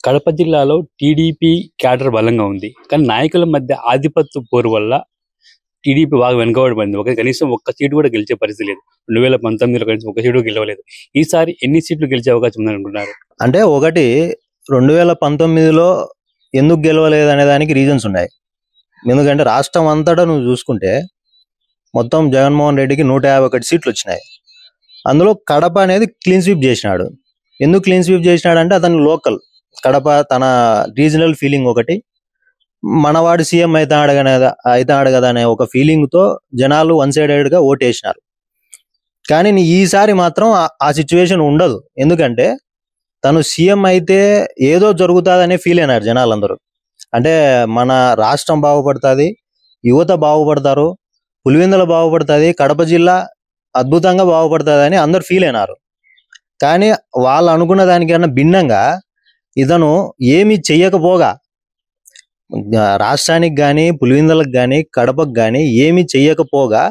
కడప జిల్లాలో TDP cadre బలంగా ఉంది. కానీ నాయకుల మధ్య ఆధిపత్య పోరు వల్ల టీడీపీ బాగా వెనుకబడిపోయింది. కనీసం ఒక్క సీటు కూడా గెలిచే పరిస్థితి లేదు. 2019లో కనీసం ఒక్క సీటు గెలవలేదు. ఈసారి ఎన్ని సీట్లు గెలిచే అవకాశం ఉందనుకుంటున్నారు? అంటే ఒకటి 2019లో ఎందుకు గెలవలేదు అనే దానికి రీజన్స్ ఉన్నాయి. ఎందుకంటే రాష్ట్రం అంతటా నువ్వు చూసుకుంటే మొత్తం జగన్మోహన్ రెడ్డికి 151 సీట్లు వచ్చినాయి. అందులో కడప అనేది క్లీన్ స్వీప్ చేసినాడు. ఎందుకు క్లీన్ స్వీప్ చేసినాడు అంటే అతను లోకల్ కడప, తన రీజనల్ ఫీలింగ్ ఒకటి, మనవాడు సీఎం అవుతాడు కదా అనే ఒక ఫీలింగ్ తో జనాలు వన్ సైడెడ్ గా ఓటేసినారు. కానీ ఈసారి మాత్రం ఆ సిచ్యువేషన్ ఉండదు. ఎందుకంటే తను సీఎం అయితే ఏదో జరుగుతుందనే ఫీల్ అయినారు జనాలందరూ. అంటే మన రాష్ట్రం బాగుపడుతుంది, యువత బాగుపడతారు, పులివెందుల బాగుపడుతుంది, కడప జిల్లా అద్భుతంగా బాగుపడుతుంది అని అందరు ఫీల్ అయినారు. కానీ వాళ్ళు అనుకున్న దానికన్నా భిన్నంగా ఇతను ఏమి చెయ్యకపోగా రాష్ట్రానికి కానీ, పులివెందులకు కానీ, కడపకు కానీ ఏమి చెయ్యకపోగా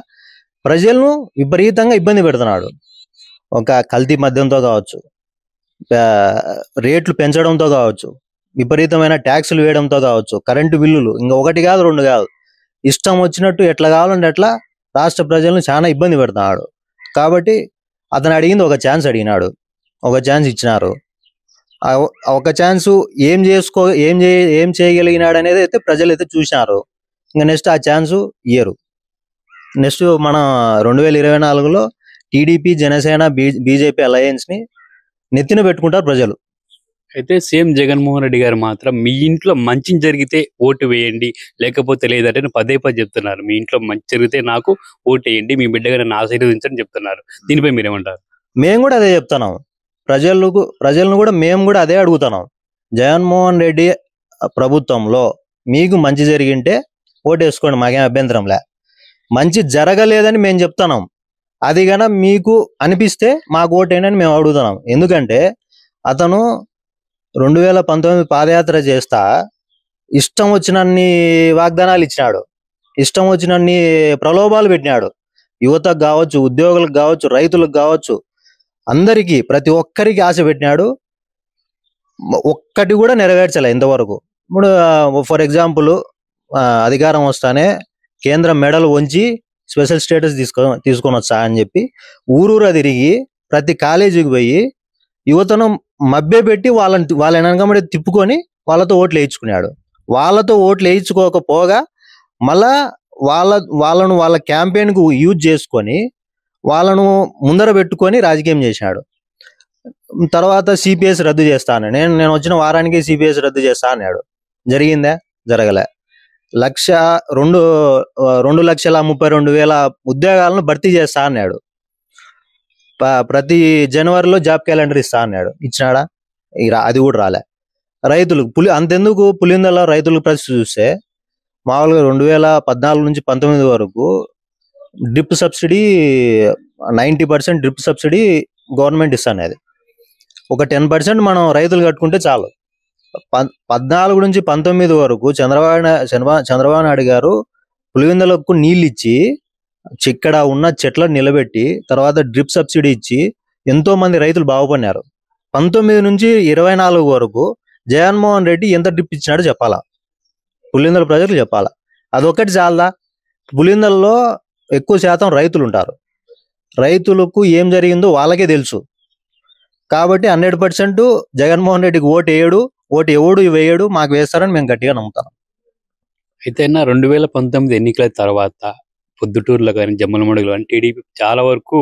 ప్రజలను విపరీతంగా ఇబ్బంది పెడుతున్నాడు. ఒక కల్తీ మద్యంతో కావచ్చు, రేట్లు పెంచడంతో కావచ్చు, విపరీతమైన ట్యాక్సులు వేయడంతో కావచ్చు, కరెంటు బిల్లులు ఇంకా ఒకటి కాదు రెండు కాదు, ఇష్టం వచ్చినట్టు ఎట్లా కావాలంటే అట్లా రాష్ట్ర ప్రజలను చాలా ఇబ్బంది పెడుతున్నాడు. కాబట్టి అతను అడిగింది ఒక ఛాన్స్ అడిగినాడు, ఒక ఛాన్స్ ఇచ్చినారు. ఒక ఛాన్స్ ఏం చేయగలిగినాడు అనేది అయితే ప్రజలు అయితే చూసినారు. ఇంకా నెక్స్ట్ ఆ ఛాన్స్ ఇయ్యరు. నెక్స్ట్ మన 2024లో టీడీపీ, జనసేన, బీజేపీ అలయన్స్ ని నెత్తిన పెట్టుకుంటారు ప్రజలు. అయితే సేమ్ జగన్మోహన్ రెడ్డి గారు మాత్రం మీ ఇంట్లో మంచి జరిగితే ఓటు వేయండి, లేకపోతే లేదంటే పదే చెప్తున్నారు. మీ ఇంట్లో మంచి జరిగితే నాకు ఓటు వేయండి, మీ బిడ్డగా నన్ను ఆశీర్వదించని చెప్తున్నారు. దీనిపై మీరేమంటారు? మేము కూడా అదే చెప్తున్నాం. ప్రజలను కూడా మేము కూడా అదే అడుగుతున్నాం. జగన్మోహన్ రెడ్డి ప్రభుత్వంలో మీకు మంచి జరిగింటే ఓటేసుకోండి, మాకేం అభ్యంతరంలే. మంచి జరగలేదని మేము చెప్తున్నాం. అది కనుక మీకు అనిపిస్తే మాకు ఓటేయండి అని మేము అడుగుతున్నాం. ఎందుకంటే అతను 2019 పాదయాత్ర చేస్తా ఇష్టం వచ్చినన్ని వాగ్దానాలు ఇచ్చినాడు, ఇష్టం వచ్చినన్ని ప్రలోభాలు పెట్టినాడు. యువతకు కావచ్చు, ఉద్యోగులకు కావచ్చు, రైతులకు కావచ్చు, అందరికీ ప్రతి ఒక్కరికి ఆశ పెట్టినాడు. ఒక్కటి కూడా నెరవేర్చలే ఇంతవరకు. ఇప్పుడు ఫర్ ఎగ్జాంపుల్ అధికారం వస్తానే కేంద్రం మెడలు వంచి స్పెషల్ స్టేటస్ తీసుకొని వస్తా అని చెప్పి ఊరూరా తిరిగి ప్రతి కాలేజీకి పోయి యువతను మభ్యపెట్టి వాళ్ళ వెనకబడి తిప్పుకొని వాళ్ళతో ఓట్లు వేయించుకున్నాడు. వాళ్ళతో ఓట్లు వేయించుకోకపోగా మళ్ళా వాళ్ళ క్యాంపెయిన్ కు యూజ్ చేసుకొని వాళ్ళను ముందర పెట్టుకొని రాజకీయం చేశాడు. తర్వాత సిపిఎస్ రద్దు చేస్తాను, నేను వచ్చిన వారానికి సిపిఎస్ రద్దు చేస్తా అన్నాడు. జరిగిందా? జరగలే. 2,32,000 ఉద్యోగాలను భర్తీ చేస్తా అన్నాడు. ప్రతి జనవరిలో జాబ్ క్యాలెండర్ ఇస్తా అన్నాడు. ఇచ్చినాడా? అది కూడా రాలే. రైతులకు అంతెందుకు, పులివెందుల రైతులకు పరిస్థితి చూస్తే మామూలుగా 2014 నుంచి 19 వరకు drip subsidy 90% drip subsidy government ఇస్తానేది. ఒక 10% మనం రైతులు కట్టుకుంటే చాలు. 14 నుంచి 19 వరకు చంద్రబాబు నాయుడు గారు పులివెందులకు నీళ్ళు ఇచ్చి ఇక్కడ ఉన్న చెట్లను నిలబెట్టి తర్వాత డ్రిప్ సబ్సిడీ ఇచ్చి ఎంతో మంది రైతులు బాగుపడినారు. 19 నుంచి 24 వరకు జగన్మోహన్ రెడ్డి ఎంత డ్రిప్ ఇచ్చినాడో చెప్పాలా, పులివెందుల ప్రజలు చెప్పాలా. అదొక్కటి చాలదా? పులివెందులలో ఎక్కువ శాతం రైతులు ఉంటారు. రైతులకు ఏం జరిగిందో వాళ్ళకే తెలుసు. కాబట్టి 100% జగన్మోహన్ రెడ్డికి ఓటు ఎవడు వేయడు, మాకు వేస్తారని మేము గట్టిగా నమ్ముతాం. అయితే 2019 ఎన్నికల తర్వాత పొద్దుటూరులో కానీ, జమ్మలమడుగులో కానీ టీడీపీ చాలా వరకు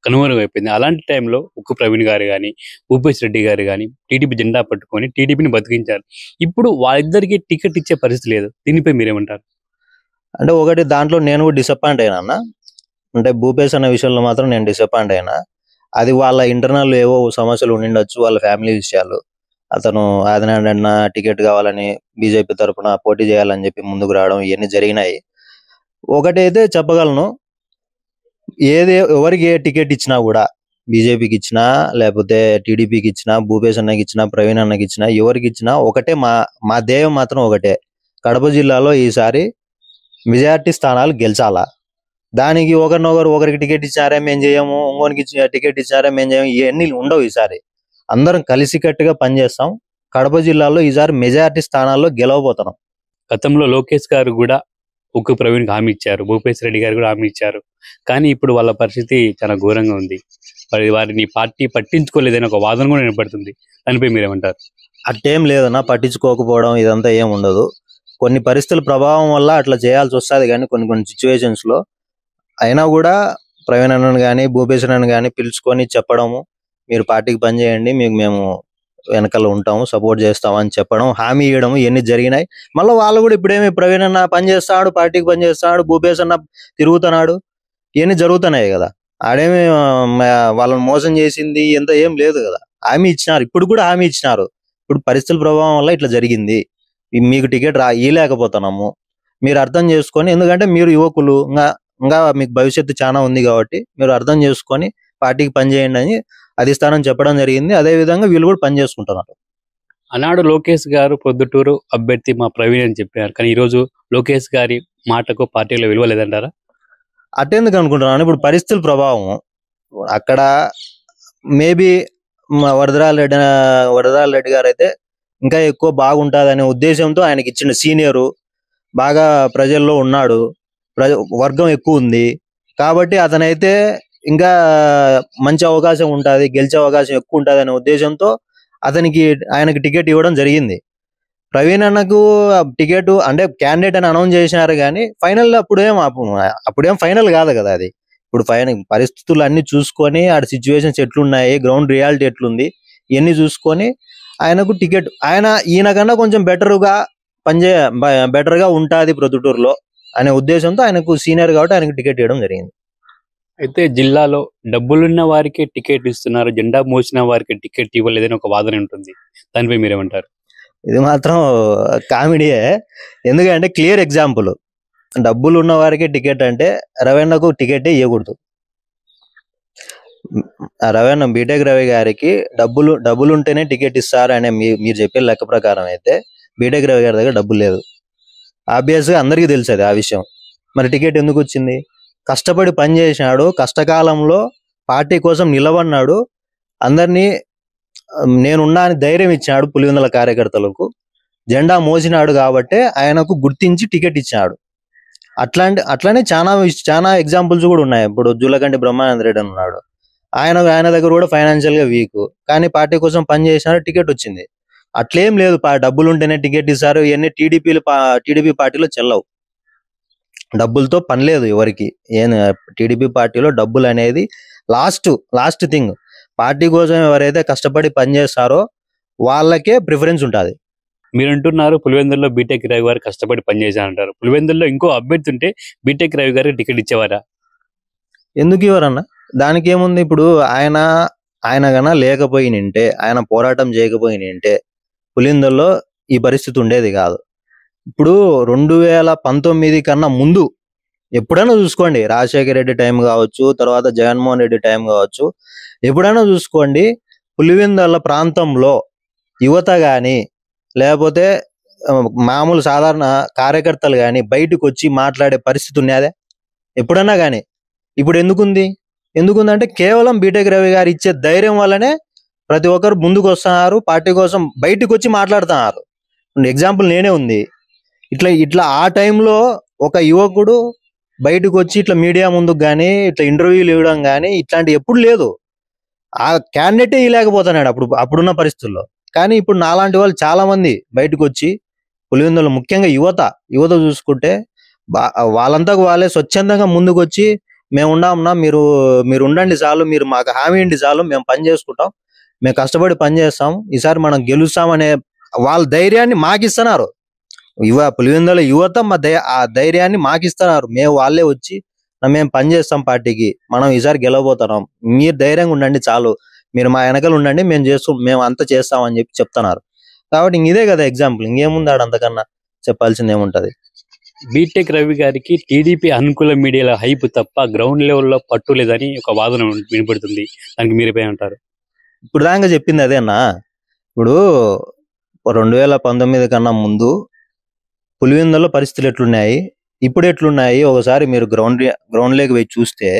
కనుమరుగైపోయింది. అలాంటి టైంలో ఉక్కు ప్రవీణ్ గారు కానీ, భూపేష్ రెడ్డి గారు కానీ టీడీపీ జెండా పట్టుకొని టీడీపీని బతికించారు. ఇప్పుడు వాళ్ళిద్దరికి టికెట్ ఇచ్చే పరిస్థితి లేదు. దీనిపై మీరేమంటారు? అంటే ఒకటి దాంట్లో నేను కూడా డిసప్పాయింట్ అయినా అన్న. అంటే భూపేష్ అన్న విషయంలో మాత్రం నేను డిసప్పాయింట్ అయినా. అది వాళ్ళ ఇంటర్నల్ ఏవో సమస్యలు ఉండిండొచ్చు, వాళ్ళ ఫ్యామిలీ విషయాలు. అతను ఆదినారాయణ టికెట్ కావాలని బీజేపీ తరఫున పోటీ చేయాలని చెప్పి ముందుకు రావడం ఇవన్నీ జరిగినాయి. ఒకటైతే చెప్పగలను, ఎవరికి ఏ టికెట్ ఇచ్చినా కూడా, బీజేపీకి ఇచ్చినా లేకపోతే టీడీపీకి ఇచ్చినా, భూపేష్ అన్నకి ఇచ్చినా, ప్రవీణ్ అన్నకి ఇచ్చినా, ఎవరికి ఇచ్చినా ఒకటే, మా ధ్యేయం మాత్రం ఒకటే, కడప జిల్లాలో ఈసారి మెజారిటీ స్థానాలు గెలిచాలా. దానికి ఒకరికి టికెట్ ఇచ్చారే మేము చేయము, ఇంకోనికి టికెట్ ఇచ్చారే మేము చేయము, ఇవన్నీ ఉండవు. ఈసారి అందరం కలిసికట్టుగా పనిచేస్తాం. కడప జిల్లాలో ఈసారి మెజారిటీ స్థానాల్లో గెలవబోతున్నాం. గతంలో లోకేష్ గారు కూడా ఉక్కు ప్రవీణ్కి హామీ ఇచ్చారు, భూపేశ్ రెడ్డి గారు కూడా హామీ ఇచ్చారు. కానీ ఇప్పుడు వాళ్ళ పరిస్థితి చాలా ఘోరంగా ఉంది. వారిని పార్టీ పట్టించుకోలేదని ఒక వాదన కూడా వినపడుతుంది. దానిపై మీరేమంటారు? అట్టేం లేదన్నా, పట్టించుకోకపోవడం ఇదంతా ఏం ఉండదు. కొన్ని పరిస్థితుల ప్రభావం వల్ల అట్లా చేయాల్సి వస్తుంది, కానీ కొన్ని సిచ్యువేషన్స్ లో అయినా కూడా ప్రవీణ్ అన్నను కానీ భూపేశ్ అన్నను కానీ పిలుచుకొని చెప్పడము, మీరు పార్టీకి పనిచేయండి, మీకు మేము వెనకాల ఉంటాము, సపోర్ట్ చేస్తామని చెప్పడం, హామీ ఇవ్వడం, ఇవన్నీ జరిగినాయి. మళ్ళీ వాళ్ళు కూడా ఇప్పుడేమి ప్రవీణ్ అన్న పనిచేస్తాడు, పార్టీకి పనిచేస్తాడు, భూపేశ్ అన్న తిరుగుతున్నాడు, ఇవన్నీ జరుగుతున్నాయి కదా. ఆడేమి వాళ్ళని మోసం చేసింది ఎంత ఏం లేదు కదా. హామీ ఇచ్చినారు, ఇప్పుడు కూడా హామీ ఇచ్చినారు. ఇప్పుడు పరిస్థితుల ప్రభావం వల్ల ఇట్లా జరిగింది, మీకు టికెట్ ఇవ్వలేకపోతున్నాము, మీరు అర్థం చేసుకొని, ఎందుకంటే మీరు యువకులు, ఇంకా మీకు భవిష్యత్తు చాలా ఉంది కాబట్టి మీరు అర్థం చేసుకొని పార్టీకి పనిచేయండి అని అధిష్టానం చెప్పడం జరిగింది. అదే విధంగా వీళ్ళు కూడా పని చేసుకుంటున్నారు. ఆనాడు లోకేష్ గారు పొద్దుటూరు అభ్యర్థి మా ప్రవీణ్ అని చెప్పారు, కానీ ఈరోజు లోకేష్ గారి మాటకు పార్టీలో విలువ లేదంటారా? అట్టెందుకు అనుకుంటున్నాను, ఇప్పుడు పరిస్థితుల ప్రభావం అక్కడ మేబీ వరదరాల రెడ్డి గారు అయితే ఇంకా ఎక్కువ బాగుంటుంది అనే ఉద్దేశంతో ఆయనకి ఇచ్చిన సీనియరు, బాగా ప్రజల్లో ఉన్నాడు, వర్గం ఎక్కువ ఉంది కాబట్టి అతనైతే ఇంకా మంచి అవకాశం ఉంటుంది, గెలిచే అవకాశం ఎక్కువ ఉంటుంది అనే ఉద్దేశంతో ఆయనకి టికెట్ ఇవ్వడం జరిగింది. ప్రవీణ్ అన్నకు టికెట్ అంటే క్యాండిడేట్ అని అనౌన్స్ చేసినారు, కానీ ఫైనల్ అప్పుడేం ఫైనల్ కాదు కదా అది. ఇప్పుడు పరిస్థితులు అన్ని చూసుకొని, ఆడ సిచ్యువేషన్స్ ఎట్లున్నాయి, గ్రౌండ్ రియాలిటీ ఎట్లుంది, ఇవన్నీ చూసుకొని ఆయనకు టికెట్, ఈయన కన్నా కొంచెం బెటర్గా ఉంటుంది ప్రొద్దుటూరులో అనే ఉద్దేశంతో ఆయనకు సీనియర్ కాబట్టి ఆయనకు టికెట్ ఇవ్వడం జరిగింది. అయితే జిల్లాలో డబ్బులున్న వారికి టికెట్ ఇస్తున్నారు, జెండా మోసిన వారికి టికెట్ ఇవ్వలేదని ఒక వాదన ఉంటుంది. దానిపై మీరేమంటారు? ఇది మాత్రం కామెడీయే. ఎందుకంటే క్లియర్ ఎగ్జాంపుల్, డబ్బులు ఉన్న వారికి టికెట్ అంటే రవీణకు టికెట్ ఇవ్వకూడదు. రవీణ బీటెక్ రవి గారికి డబ్బులు ఉంటేనే టికెట్ ఇస్తారు అనే మీరు చెప్పే లెక్క ప్రకారం అయితే బీటెక్ రవి గారి దగ్గర డబ్బులు లేదు. ఆబ్వియస్ గా అందరికీ తెలుసు అది, ఆ విషయం. మరి టికెట్ ఎందుకు వచ్చింది? కష్టపడి పని చేసినాడు, కష్టకాలంలో పార్టీ కోసం నిలబడినాడు, అందరినీ నేనున్నా అని ధైర్యం ఇచ్చినాడు, పులివెందుల కార్యకర్తలకు జెండా మోసినాడు కాబట్టి ఆయనకు గుర్తించి టికెట్ ఇచ్చినాడు. అట్లానే చాలా ఎగ్జాంపుల్స్ కూడా ఉన్నాయి. ఇప్పుడు జూలకంటి బ్రహ్మానంద రెడ్డి అని ఉన్నాడు, ఆయన దగ్గర కూడా ఫైనాన్షియల్ గా వీక్, కానీ పార్టీ కోసం పని చేసినాడు, టికెట్ వచ్చింది. అట్లేం లేదు, డబ్బులు ఉంటేనే టికెట్ ఇస్తారు, ఇవన్నీ టీడీపీ పార్టీలో చెల్లవు. డబ్బులతో పని లేదు ఎవరికి. టీడీపీ పార్టీలో డబ్బులు అనేది లాస్ట్ థింగ్. పార్టీ కోసం ఎవరైతే కష్టపడి పని చేస్తారో వాళ్ళకే ప్రిఫరెన్స్ ఉంటుంది. మీరు అంటున్నారు పులివెందుల్లో బీటెక్ రవి గారు కష్టపడి పనిచేశారంటారు. పులివెందుల్లో ఇంకో అభ్యర్థి ఉంటే బీటెక్ రవి గారికి టికెట్ ఇచ్చేవారా? ఎందుకు ఇవ్వరన్నా? దానికి ఏముంది? ఇప్పుడు ఆయన కన్నా లేకపోయినంటే, ఆయన పోరాటం చేయకపోయినంటే పులివెందుల్లో ఈ పరిస్థితి ఉండేది కాదు. ఇప్పుడు 2019 కన్నా ముందు ఎప్పుడైనా చూసుకోండి, రాజశేఖర రెడ్డి టైం కావచ్చు, తర్వాత జగన్మోహన్ రెడ్డి టైం కావచ్చు, ఎప్పుడైనా చూసుకోండి, పులివెందుల ప్రాంతంలో యువత కానీ లేకపోతే మామూలు సాధారణ కార్యకర్తలు కానీ బయటకు వచ్చి మాట్లాడే పరిస్థితి ఉన్నదే ఎప్పుడన్నా కానీ? ఇప్పుడు ఎందుకుందంటే కేవలం బీటెక్ రవి గారు ఇచ్చే ధైర్యం వల్లనే ప్రతి ఒక్కరు ముందుకు వస్తున్నారు, పార్టీ కోసం బయటకు వచ్చి మాట్లాడుతున్నారు. ఎగ్జాంపుల్ నేనే ఉంది. ఇట్లా ఆ టైంలో ఒక యువకుడు బయటకు వచ్చి ఇట్లా మీడియా ముందుకు కానీ ఇట్లా ఇంటర్వ్యూలు ఇవ్వడం కానీ ఇట్లాంటి ఎప్పుడు లేదు. ఆ క్యాండిడేటే ఇవ్వలేకపోతున్నాడు అప్పుడున్న పరిస్థితుల్లో. కానీ ఇప్పుడు నాలాంటి వాళ్ళు చాలా మంది బయటకు వచ్చి పులివెందులు, ముఖ్యంగా యువత చూసుకుంటే వాళ్ళంతకు వాళ్ళే స్వచ్ఛందంగా ముందుకు వచ్చి మేము ఉన్నామన్నా, మీరు ఉండండి చాలు, మీరు మాకు హామీ ఇండి చాలు, మేము పని చేసుకుంటాం, మేము కష్టపడి పని చేస్తాం, ఈసారి మనం గెలుస్తామనే వాళ్ళ ధైర్యాన్ని మాకిస్తున్నారు. పులివెందుల యువత ఆ ధైర్యాన్ని మాకిస్తున్నారు. వాళ్ళే వచ్చి మేము పని చేస్తాం, పార్టీకి మనం ఈసారి గెలవబోతున్నాం, మీరు ధైర్యంగా ఉండండి చాలు, మీరు మా వెనకలు ఉండండి, మేము అంతా చేస్తామని చెప్తున్నారు. కాబట్టి ఇదే కదా ఎగ్జాంపుల్. ఇంకేముంది అంతకన్నా చెప్పాల్సింది ఏముంటది? బీటెక్ రవి గారికి టీడీపీ అనుకూల మీడియాల హైప్ తప్ప గ్రౌండ్ లెవెల్లో పట్టు లేదని ఒక వాదన వినపడుతుంది. దానికి మీరేపై అంటారు? ఇప్పుడు దాకా చెప్పింది అదేనా. ఇప్పుడు 2019 కన్నా ముందు పులివెందుల్లో పరిస్థితులు ఎట్లున్నాయి, ఇప్పుడు ఎట్లున్నాయి, ఒకసారి మీరు గ్రౌండ్ లేకి పోయి చూస్తే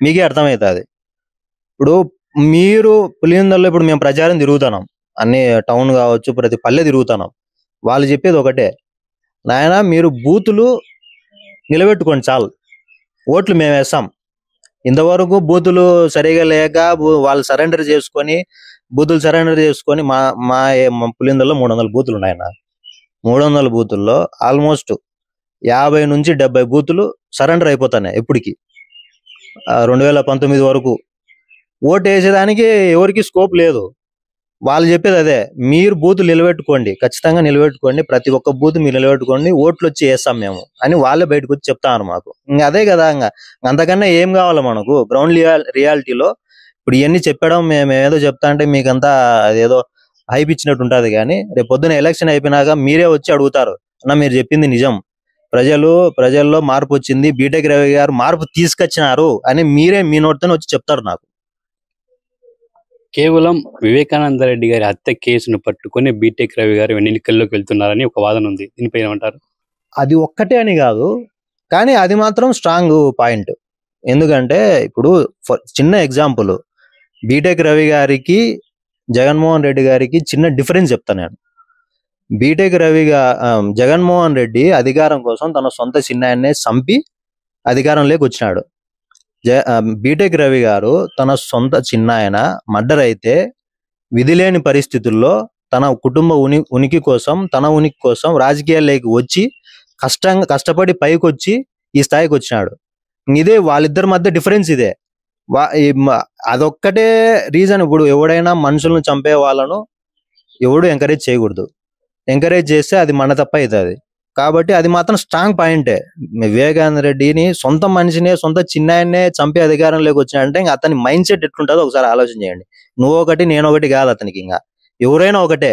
మీకే అర్థమవుతుంది. ఇప్పుడు మీరు పులివెందుల్లో ఇప్పుడు మేము ప్రచారం తిరుగుతున్నాం, అన్ని టౌన్ కావచ్చు, ప్రతి పల్లె తిరుగుతున్నాం. వాళ్ళు చెప్పేది ఒకటే, నాయన మీరు బూతులు నిలబెట్టుకోండి చాలు, ఓట్లు మేము వేస్తాం. ఇంతవరకు బూతులు సరిగా లేక వాళ్ళు సరెండర్ చేసుకొని బూతులు సరెండర్ చేసుకొని మా పులిందల్లో 300 బూతులు ఉన్నాయన్న. 300 బూతుల్లో ఆల్మోస్ట్ 50 నుంచి 70 బూతులు సరెండర్ అయిపోతున్నాయి ఎప్పటికి. 2019 వరకు ఓటు వేసేదానికి ఎవరికి స్కోప్ లేదు. వాళ్ళు చెప్పేది అదే, మీరు బూతులు నిలబెట్టుకోండి, ఖచ్చితంగా నిలబెట్టుకోండి, ప్రతి ఒక్క బూత్ మీరు నిలబెట్టుకోండి, ఓట్లు వచ్చి వేస్తాం మేము అని వాళ్ళే బయటకు వచ్చి చెప్తాను మాకు. ఇంకా అదే కదా, ఇంకా అంతకన్నా ఏం కావాలి మనకు గ్రౌండ్ రియాలిటీలో. ఇప్పుడు ఇవన్నీ చెప్పడం మేము ఏదో చెప్తా అంటే మీకంతా అదేదో హైప్ ఇచ్చినట్టు ఉంటుంది, కానీ రేపు పొద్దున ఎలక్షన్ అయిపోయినాక మీరే వచ్చి అడుగుతారు, అన్న మీరు చెప్పింది నిజం, ప్రజల్లో మార్పు వచ్చింది, బీటెక్ రవి గారు మార్పు తీసుకొచ్చినారు అని మీరే మీ నోటితో వచ్చి చెప్తారు నాకు. కేవలం వివేకానంద రెడ్డి గారి హత్య కేసును పట్టుకొని బీటెక్ రవి గారు ఎన్నికల్లోకి వెళ్తున్నారని ఒక వాదన ఉంది. దీనిపై ఏమంటారు? అది ఒక్కటే అని కాదు, కానీ అది మాత్రం స్ట్రాంగ్ పాయింట్. ఎందుకంటే ఇప్పుడు చిన్న ఎగ్జాంపుల్, బీటెక్ రవి గారికి జగన్మోహన్ రెడ్డి గారికి చిన్న డిఫరెన్స్ చెప్తాను నేను. బీటెక్ జగన్మోహన్ రెడ్డి అధికారం కోసం తన సొంత చిన్నాయన్నే చంపి అధికారంలోకి వచ్చినాడు. బీటెక్ రవి గారు తన సొంత చిన్నాయన మర్డర్ అయితే విధి లేని పరిస్థితుల్లో తన కుటుంబ ఉనికి కోసం రాజకీయాల్లోకి వచ్చి కష్టపడి పైకి వచ్చి ఈ స్థాయికి వచ్చినాడు. ఇదే వాళ్ళిద్దరి మధ్య డిఫరెన్స్ ఇదే. అదొక్కటే రీజన్. ఇప్పుడు ఎవడైనా మనుషులను చంపే వాళ్ళను ఎవడు ఎంకరేజ్ చేయకూడదు. ఎంకరేజ్ చేస్తే అది మన తప్ప అవుతుంది. కాబట్టి అది మాత్రం స్ట్రాంగ్ పాయింటే. వివేకానంద రెడ్డిని సొంత మనిషినే, సొంత చిన్నాయన్నే చంపే అధికారంలోకి వచ్చినాడంటే ఇంకా అతని మైండ్ సెట్ ఎట్లుంటుందో ఒకసారి ఆలోచన చేయండి. నువ్వు ఒకటి నేను ఒకటి కాదు అతనికి, ఇంకా ఎవరైనా ఒకటే,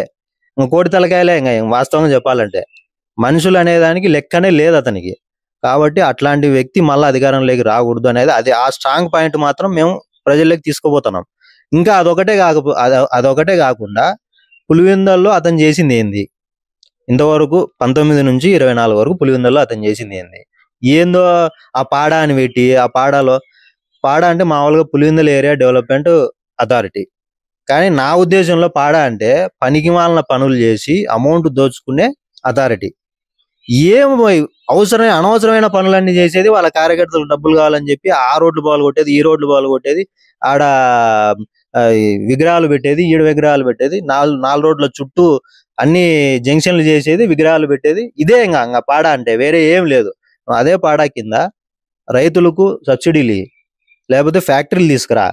కోటి తలకాయలే. ఇంకా వాస్తవంగా చెప్పాలంటే మనుషులు అనేదానికి లెక్కనే లేదు అతనికి. కాబట్టి అట్లాంటి వ్యక్తి మళ్ళీ అధికారంలోకి రాకూడదు అనేది ఆ స్ట్రాంగ్ పాయింట్ మాత్రం మేము ప్రజల్లోకి తీసుకుపోతున్నాం. ఇంకా అదొకటే కాకుండా పులివెందుల్లో అతను చేసింది ఏంది, ఇంతవరకు 19 నుంచి 24 వరకు పులివెందుల్లో అతను చేసింది ఏందో ఆ పాడ అని పెట్టి, ఆ పాడ అంటే మామూలుగా పులివెందుల ఏరియా డెవలప్మెంట్ అథారిటీ. కానీ నా ఉద్దేశంలో పాడ అంటే పనికిమాలిన పనులు చేసి అమౌంట్ దోచుకునే అథారిటీ. అనవసరమైన పనులన్నీ చేసేది, వాళ్ళ కార్యకర్తలకు డబ్బులు కావాలని చెప్పి ఆ రోడ్లు బాలు కొట్టేది, ఈ రోడ్లు బాలు కొట్టేది, ఆడ విగ్రహాలు పెట్టేది, ఈడ విగ్రహాలు పెట్టేది, 4 రోడ్ల చుట్టూ అన్ని జంక్షన్లు చేసేది, విగ్రహాలు పెట్టేది. ఇదే ఇంకా పాడ అంటే, వేరే ఏం లేదు. అదే పాడ కింద రైతులకు సబ్సిడీలు, లేకపోతే ఫ్యాక్టరీలు తీసుకురా,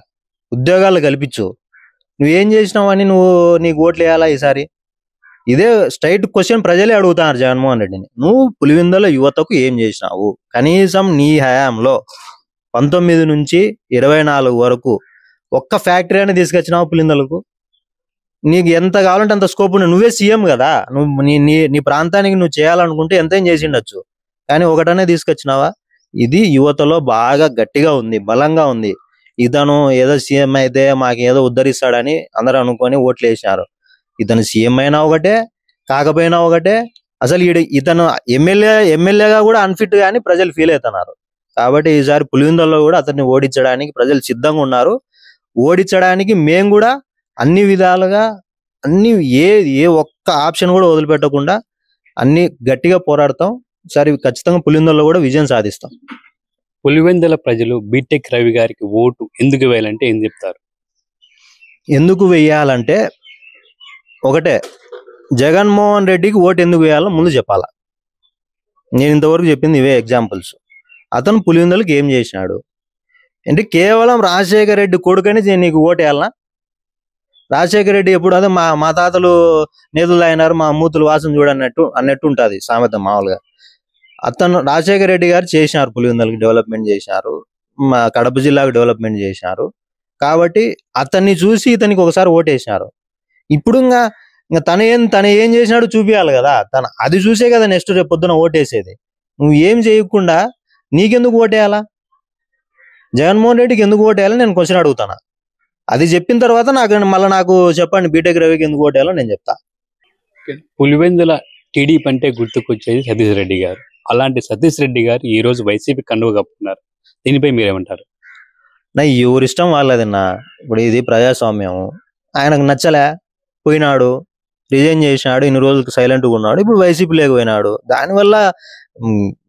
ఉద్యోగాలు కల్పించు. నువ్వేం చేసినావని నీకు ఓట్లు వేయాలా ఈసారి? ఇదే స్ట్రైట్ క్వశ్చన్ ప్రజలే అడుగుతున్నారు జగన్మోహన్ రెడ్డిని. నువ్వు పులివెందుల యువతకు ఏం చేసినావు? కనీసం నీ హయాంలో 19 నుంచి 24 వరకు ఒక్క ఫ్యాక్టరీ అని తీసుకొచ్చినావు పులివెందులకు? నీకు ఎంత కావాలంటే అంత స్కోప్ ఉంది. నువ్వే సీఎం కదా, నువ్వు నీ ప్రాంతానికి నువ్వు చేయాలనుకుంటే ఎంతేం చేసిండొచ్చు, కానీ ఒకటనే తీసుకొచ్చినావా? ఇది యువతలో బాగా గట్టిగా ఉంది, బలంగా ఉంది. ఇతను ఏదో సీఎం అయితే మాకు ఏదో ఉద్ధరిస్తాడని అందరూ అనుకొని ఓట్లు వేసినారు. ఇతను సీఎం అయినా ఒకటే, కాకపోయినా ఒకటే. అసలు ఇతను ఎమ్మెల్యేగా కూడా అన్ఫిట్ గాని ప్రజలు ఫీల్ అవుతున్నారు. కాబట్టి ఈసారి పులివెందుల్లో కూడా అతన్ని ఓడించడానికి ప్రజలు సిద్ధంగా ఉన్నారు. ఓడించడానికి మేము కూడా అన్ని విధాలుగా ఏ ఒక్క ఆప్షన్ కూడా వదిలిపెట్టకుండా అన్ని గట్టిగా పోరాడతాం. సరే, ఖచ్చితంగా పులివెందుల్లో కూడా విజయం సాధిస్తాం. పులివెందుల ప్రజలు బీటెక్ రవి గారికి ఓటు ఎందుకు వేయాలంటే ఏం చెప్తారు? ఎందుకు వేయాలంటే ఒకటే, జగన్మోహన్ రెడ్డికి ఓటు ఎందుకు వేయాలో ముందు చెప్పాలా. నేను ఇంతవరకు చెప్పింది ఇవే ఎగ్జాంపుల్స్. అతను పులివెందులకు ఏం చేసినాడు అంటే, కేవలం రాజశేఖర రెడ్డి కొడుకని నీకు ఓటు వేయాలనా? రాజశేఖర రెడ్డి ఎప్పుడు అదే మా తాతలు నేతలు అయినారు, మా మూతులు వాసన అన్నట్టు ఉంటుంది సామెత మామూలుగా. రాజశేఖర రెడ్డి గారు చేసినారు, పులివెందులకు డెవలప్మెంట్ చేసినారు, మా కడప జిల్లాకు డెవలప్మెంట్ చేసినారు. కాబట్టి అతన్ని చూసి ఇతనికి ఒకసారి ఓటేసినారు. ఇప్పుడు ఇంకా తన ఏం చేసినాడు చూపించాలి కదా. అది చూసే కదా నెక్స్ట్ రేపు పొద్దున ఓటేసేది. నువ్వు ఏం చేయకుండా నీకెందుకు ఓటేయాలా? జగన్మోహన్ రెడ్డికి ఎందుకు ఓటేయాలని నేను క్వశ్చన్ అడుగుతాను. అది చెప్పిన తర్వాత నాకు చెప్పండి, బీటెక్ రవికి ఎందుకు ఓటేయాలో నేను చెప్తా. పులివెందుల టీడీపీ అంటే గుర్తుకొచ్చేది సతీష్ రెడ్డి గారు. అలాంటి సతీష్ రెడ్డి గారు ఈ రోజు వైసీపీ కండువ కప్పుకున్నారు. దీనిపై మీరేమంటారు? ఎవరిష్టం వాళ్ళదన్నా. ఇప్పుడు ఇది ప్రజాస్వామ్యం. ఆయనకు నచ్చలే, పోయినాడు, రిజైన్ చేసినాడు, ఇన్ని రోజులకి సైలెంట్గా ఉన్నాడు, ఇప్పుడు వైసీపీలోకి పోయినాడు.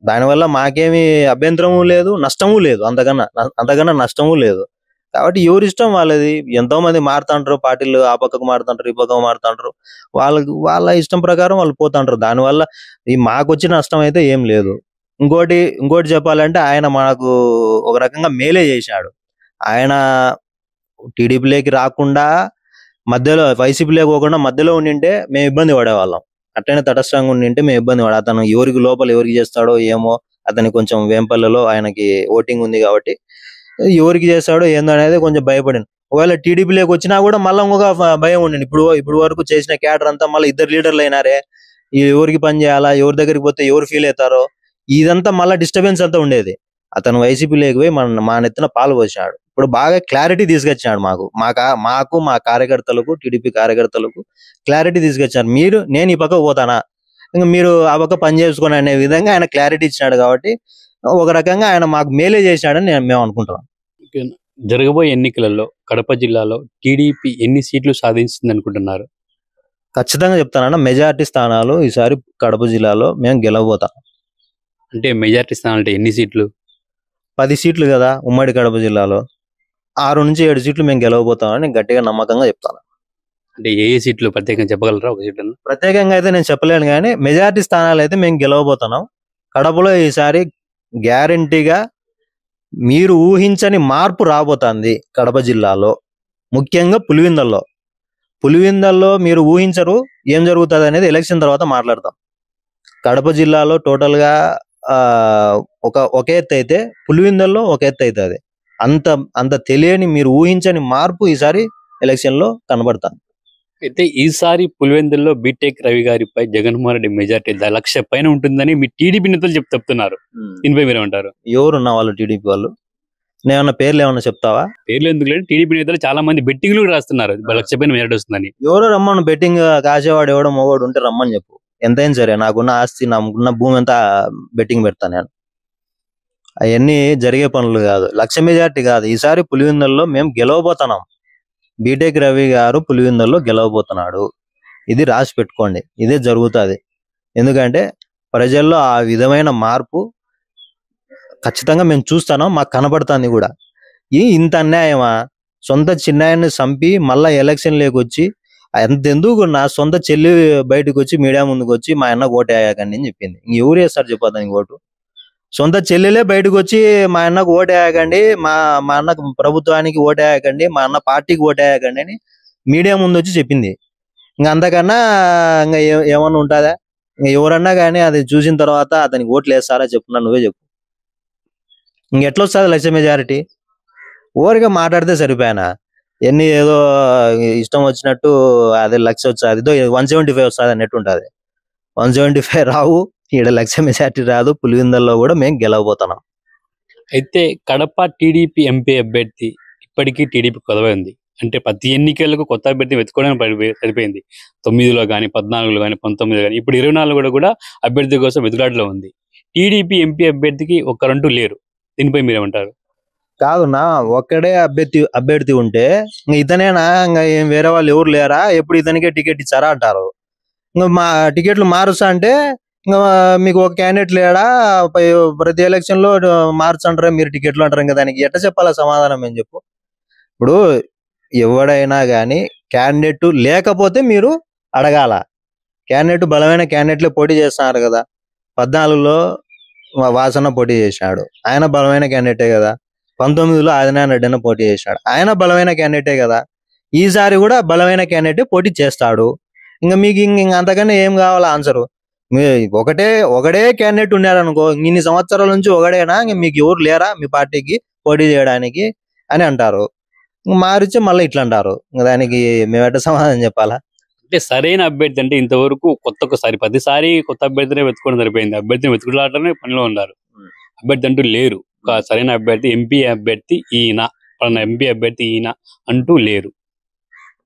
దానివల్ల మాకేమి అభ్యంతరము లేదు, నష్టము లేదు, అంతకన్నా నష్టము లేదు. కాబట్టి ఎవరి ఇష్టం వాళ్ళది. ఎంతో మంది మారుతుంటారు, పార్టీలు ఆ పక్కకు మారుతుంటారు, ఈ పక్కకు మారుతుంటారు, వాళ్ళ ఇష్టం ప్రకారం వాళ్ళు పోతుంటారు. దానివల్ల మాకు వచ్చిన నష్టం అయితే ఏం లేదు. ఇంకోటి చెప్పాలంటే ఆయన మనకు ఒక రకంగా మేలే చేశాడు. ఆయన టీడీపీలోకి రాకుండా మధ్యలో వైసీపీలోకి పోకుండా మధ్యలో ఉండింటే మేము ఇబ్బంది పడేవాళ్ళం. అట్లనే తటస్థంగా ఉండింటే మేము ఇబ్బంది పడే. అతను ఎవరికి చేస్తాడో ఏమో, అతని కొంచెం వేంపల్లలో ఆయనకి ఓటింగ్ ఉంది కాబట్టి ఎవరికి చేస్తాడో ఏందో అనేది కొంచెం భయపడింది. ఒకవేళ టీడీపీలోకి వచ్చినా కూడా మళ్ళీ ఇంకొక భయం ఉండింది. ఇప్పుడు వరకు చేసిన క్యాడర్ అంతా మళ్ళీ 2 లీడర్లు అయినారే, ఎవరికి పని చేయాలా, ఎవరి దగ్గరికి పోతే ఎవరు ఫీల్ అవుతారో, ఇదంతా మళ్ళీ డిస్టర్బెన్స్ అంతా ఉండేది. అతను వైసీపీలోకి పోయి మా నెత్తిన పాలు పోసాడు. ఇప్పుడు బాగా క్లారిటీ తీసుకొచ్చాడు మాకు మా కార్యకర్తలకు, టీడీపీ కార్యకర్తలకు క్లారిటీ తీసుకొచ్చారు. నేను ఈ పక్క పోతానా, ఇంకా మీరు ఆ పక్క పని చేసుకోండి అనే విధంగా ఆయన క్లారిటీ ఇచ్చినాడు. కాబట్టి ఒక రకంగా ఆయన మాకు మేలే చేసినాడని మేము అనుకుంటున్నాం. జరగబోయే ఎన్నికలలో కడప జిల్లాలో టీడీపీ ఎన్ని సీట్లు సాధించింది అనుకుంటున్నారు? ఖచ్చితంగా చెప్తానన్న, మెజారిటీ స్థానాలు ఈసారి కడప జిల్లాలో మేము గెలవబోతాం. అంటే మెజారిటీ స్థానాలు అంటే ఎన్ని సీట్లు? 10 సీట్లు కదా ఉమ్మడి కడప జిల్లాలో. 6 నుంచి 7 సీట్లు మేము గెలవబోతామని గట్టిగా నమ్మకంగా చెప్తాను. అంటే ఏ సీట్లు ప్రత్యేకంగా చెప్పగలరా? ఒక సీట్లు ప్రత్యేకంగా అయితే నేను చెప్పలేను, కానీ మెజారిటీ స్థానాలు అయితే మేము గెలవబోతున్నాం. కడపలో ఈసారి గ్యారంటీగా మీరు ఊహించని మార్పు రాబోతుంది కడప జిల్లాలో, ముఖ్యంగా పులివెందుల్లో మీరు ఊహించరు ఏం జరుగుతుంది అనేది ఎలక్షన్ తర్వాత మాట్లాడతాం. కడప జిల్లాలో టోటల్ గా ఒక ఎత్తు అయితే, పులివెందుల్లో ఒక ఎత్తు అవుతుంది. అంత తెలియని, మీరు ఊహించని మార్పు ఈసారి ఎలక్షన్ లో కనబడతాను. అయితే ఈసారి పులివెందుల్లో బీటెక్ రవి గారిపై జగన్మోహన్ రెడ్డి మెజార్టీ 1,00,000 పైన ఉంటుందని మీ టీడీపీ నేతలు చెప్తున్నారు. దీనిపై మీరు ఏమంటారు? ఎవరున్నా వాళ్ళు టీడీపీ వాళ్ళు? నేమన్నా పేర్లు ఏమన్నా చెప్తావా? పేర్లు ఎందుకు లేదు, టీడీపీ నేతలు చాలా మంది బెట్టింగ్లు రాస్తున్నారు 1,00,000 పైన మెజార్టీ వస్తుందని. ఎవరో రమ్మను, బెట్టింగ్ కాసేవాడు ఎవడో మొగోడు ఉంటే రమ్మని చెప్పు. ఎంతైనా సరే, నాకున్న ఆస్తి, నాకున్న భూమి అంతా బెట్టింగ్ పెడతాను నేను. అవన్నీ జరిగే పనులు కాదు. 1,00,000 మెజార్టీ కాదు, ఈసారి పులివెందుల్లో మేము గెలవబోతున్నాం. బీటెక్ రవి గారు పులివెందుల్లో గెలవబోతున్నాడు. ఇది రాసి పెట్టుకోండి, ఇదే జరుగుతుంది. ఎందుకంటే ప్రజల్లో ఆ విధమైన మార్పు ఖచ్చితంగా మేము చూస్తాను, మాకు కనబడుతుంది కూడా. ఇంత అన్యాయమా? సొంత చిన్నాయన్ని చంపి మళ్ళా ఎలక్షన్ లేకొచ్చి, ఎంతెందుకు నా సొంత చెల్లి బయటకు వచ్చి మీడియా ముందుకు వచ్చి మా అన్న ఓటు వేయకండి అని చెప్పింది. ఎవరు వేస్తారు చెప్పదానికి ఓటు? సొంత చెల్లెలే బయటకు వచ్చి మా అన్నకు ఓటు వేయకండి, మా అన్నకు ప్రభుత్వానికి ఓటు వేయకండి, మా అన్న పార్టీకి ఓటు వేయకండి అని మీడియా ముందు వచ్చి చెప్పింది. అంతకన్నా ఇంకా ఏమన్నా ఉంటుందా? ఎవరన్నా కానీ అది చూసిన తర్వాత అతనికి ఓట్లు వేస్తారా చెప్పున్నా, నువ్వే చెప్పు. ఎట్లా వస్తుంది 1,00,000 మెజారిటీ? ఓరిగా మాట్లాడితే సరిపోయానా? ఏదో ఇష్టం వచ్చినట్టు అదే 1,00,000 వచ్చా, అదిదో 175 వస్తుంది అన్నట్టు ఉంటుంది. 175 రావు, 1,00,000 మెజారిటీ రాదు. పులివెందుల్లో కూడా మేము గెలవబోతున్నాం. అయితే కడప టీడీపీ ఎంపీ అభ్యర్థి ఇప్పటికీ టీడీపీ కొదవై ఉంది. అంటే ప్రతి ఎన్నికలకు కొత్త అభ్యర్థి వెతుకోవడానికి సరిపోయింది. 9లో కానీ, 14లో కానీ, 19లో కానీ, ఇప్పుడు 24 కూడా అభ్యర్థి కోసం వెతుకాటలో ఉంది. టీడీపీ ఎంపీ అభ్యర్థికి ఒక్కరంటూ లేరు. దీనిపై మీరేమంటారు? కాదునా, ఒక్కడే అభ్యర్థి ఉంటే ఇతనేనా, ఇంకా ఏం వేరే వాళ్ళు ఎవరు లేరా, ఎప్పుడు ఇతనికే టికెట్ ఇచ్చారా అంటారు. ఇంకా మా టికెట్లు మారుస్తా అంటే ఇంకా మీకు ఒక క్యాండిడేట్ లేడా, ప్రతి ఎలక్షన్ లో మార్చంటారా మీరు టికెట్లు అంటారు. ఇంకా దానికి ఎట్లా చెప్పాలా సమాధానం ఏం చెప్పు? ఇప్పుడు ఎవడైనా కానీ క్యాండిడేట్ లేకపోతే మీరు అడగాల. బలమైన క్యాండిడేట్లే పోటీ చేస్తున్నారు కదా. 14లో వాసన పోటీ చేశాడు, ఆయన బలమైన క్యాండిడేటే కదా. 19లో ఆదినారాయణ రెడ్డి పోటీ చేశాడు, ఆయన బలమైన క్యాండిడేటే కదా. ఈసారి కూడా బలమైన క్యాండిడేట్ పోటీ చేస్తాడు. ఇంకా మీకు ఇంక అంతకన్నా ఏం కావాలా ఆన్సరు? ఒకటే క్యాండిడేట్ ఉన్నారనుకో, ఇన్ని సంవత్సరాల నుంచి ఒకడేనా, మీకు ఎవరు లేరా మీ పార్టీకి పోటీ చేయడానికి అని అంటారు. మారిచ్చే మళ్ళీ ఇట్లా అంటారు. దానికి మేము ఎట్లా సమాధానం చెప్పాలా? అంటే సరైన అభ్యర్థి అంటే ఇంతవరకు ప్రతిసారి కొత్త అభ్యర్థినే వెతుకోవడం సరిపోయింది. అభ్యర్థిని వెతుకులాటనే పనిలో ఉన్నారు. అభ్యర్థి అంటూ లేరు. ఒక సరైన అభ్యర్థి ఎంపీ అభ్యర్థి ఈయన అంటూ లేరు.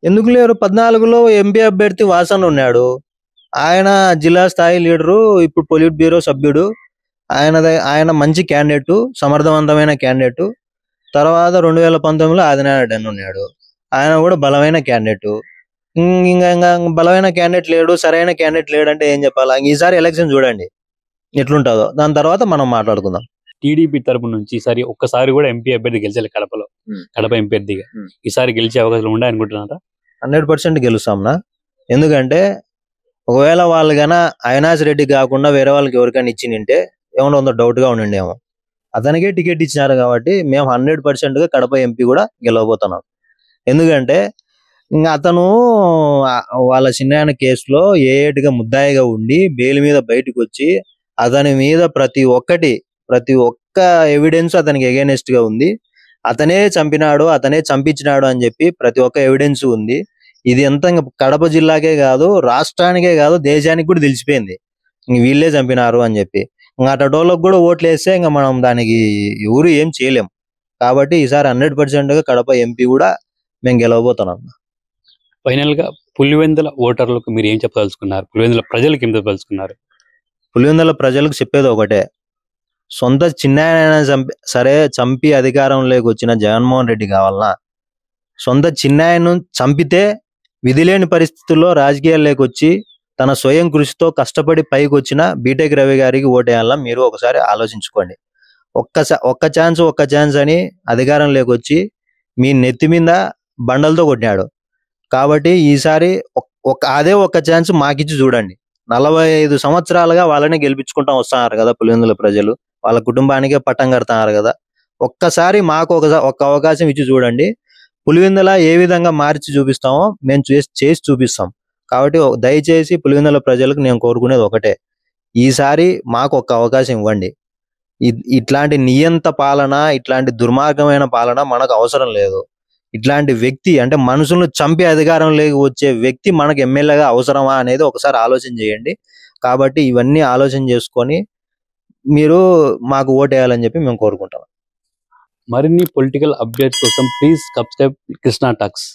ఎందుకు లేరు? 14లో ఎంపీ అభ్యర్థి వాసన ఉన్నాడు. ఆయన జిల్లా స్థాయి లీడరు, ఇప్పుడు పొలిట్ బ్యూరో సభ్యుడు. ఆయన మంచి క్యాండిడేట్, సమర్థవంతమైన క్యాండిడేట్. తర్వాత 2019లో ఆదినారాయణ రెడ్డి ఉన్నాడు, ఆయన కూడా బలమైన క్యాండిడేట్. ఇంకా ఇంకా బలమైన క్యాండిడేట్ లేడు, సరైన క్యాండిడేట్ లేడు అంటే ఏం చెప్పాలా? ఈసారి ఎలక్షన్ చూడండి ఎట్లుంటుందో, దాని తర్వాత మనం మాట్లాడుకుందాం. టీడీపీ తరపు నుంచి ఈసారి ఒక్కసారి కూడా ఎంపీ అభ్యర్థి గెలిచాలి కడపలో, కడప ఎంపీ అభ్యర్థిగా ఈసారి గెలిచే అవకాశాలు ఉండే అనుకుంటున్నారా? 100% గెలుస్తాంనా. ఎందుకంటే ఒకవేళ వాళ్ళు గన అవినాష్ రెడ్డి కాకుండా వేరే వాళ్ళకి ఎవరికైనా ఇచ్చిందంటే ఏమన్నా ఉందో డౌట్ గా ఉండిండేమో. అతనికే టికెట్ ఇచ్చినారు కాబట్టి మేము 100% గా కడప ఎంపీ కూడా గెలవబోతున్నాం. ఎందుకంటే ఇంకా అతను వాళ్ళ చిన్న కేసులో ఏటుగా ముద్దాయిగా ఉండి బెయిల్ మీద బయటకు వచ్చి అతని మీద ప్రతి ఒక్క ఎవిడెన్స్ అతనికి ఎగైనెస్ట్ గా ఉంది. అతనే చంపినాడు, అతనే చంపించినాడు అని చెప్పి ప్రతి ఒక్క ఎవిడెన్స్ ఉంది. ఇది ఎంత ఇంకా కడప జిల్లాకే కాదు, రాష్ట్రానికే కాదు, దేశానికి కూడా తెలిసిపోయింది ఇంక వీళ్ళే చంపినారు అని చెప్పి. ఇంకా అటోళ్ళకి కూడా ఓట్లు వేస్తే ఇంకా మనం దానికి ఎవరు ఏం చేయలేం. కాబట్టి ఈసారి 100% గా కడప ఎంపీ కూడా మేము గెలవబోతున్నాం. ఫైనల్ గా పులివెందుల ఓటర్లకు మీరు ఏం చెప్పదలుచుకున్నారు? పులివెందుల ప్రజలకు ఏం చెప్పదలుచుకున్నారు? పులివెందుల ప్రజలకు చెప్పేది ఒకటే, సొంత చిన్నాయన చంపి అధికారంలోకి వచ్చిన జగన్మోహన్ రెడ్డి కావాలన్నా, సొంత చిన్నాయను చంపితే విధిలేని పరిస్థితుల్లో రాజకీయాల్లోకి వచ్చి తన స్వయం కృషితో కష్టపడి పైకి వచ్చిన బీటెక్ రవి గారికి ఓటేయాలన్నా మీరు ఒకసారి ఆలోచించుకోండి. ఒక్క ఛాన్స్ అని అధికారంలోకి వచ్చి మీ నెత్తి మీద బండలతో కొట్టినాడు. కాబట్టి ఈసారి అదే ఒక్క ఛాన్స్ మాకిచ్చి చూడండి. 45 సంవత్సరాలుగా వాళ్ళని గెలిపించుకుంటా వస్తున్నారు కదా పులివెందుల ప్రజలు, వాళ్ళ కుటుంబానికే పట్టం కడుతున్నారు కదా. ఒక్కసారి మాకు ఒక్క అవకాశం ఇచ్చి చూడండి. పులివెందుల ఏ విధంగా మార్చి చూపిస్తామో మేము చేసి చూపిస్తాం. కాబట్టి దయచేసి పులివెందుల ప్రజలకు నేను కోరుకునేది ఒకటే, ఈసారి మాకు ఒక్క అవకాశం ఇవ్వండి. ఇట్లాంటి నియంత పాలన, ఇట్లాంటి దుర్మార్గమైన పాలన మనకు అవసరం లేదు. ఇట్లాంటి వ్యక్తి అంటే మనుషులను చంపి అధికారంలోకి వచ్చే వ్యక్తి మనకు ఎమ్మెల్యేగా అవసరమా అనేది ఒకసారి ఆలోచన చేయండి. కాబట్టి ఇవన్నీ ఆలోచన చేసుకొని మీరు మాకు ఓటేయాలని చెప్పి మేము కోరుకుంటాం. మరిన్ని పొలిటికల్ అప్డేట్స్ కోసం ప్లీజ్ సబ్స్క్రైబ్ కృష్ణా టాక్స్.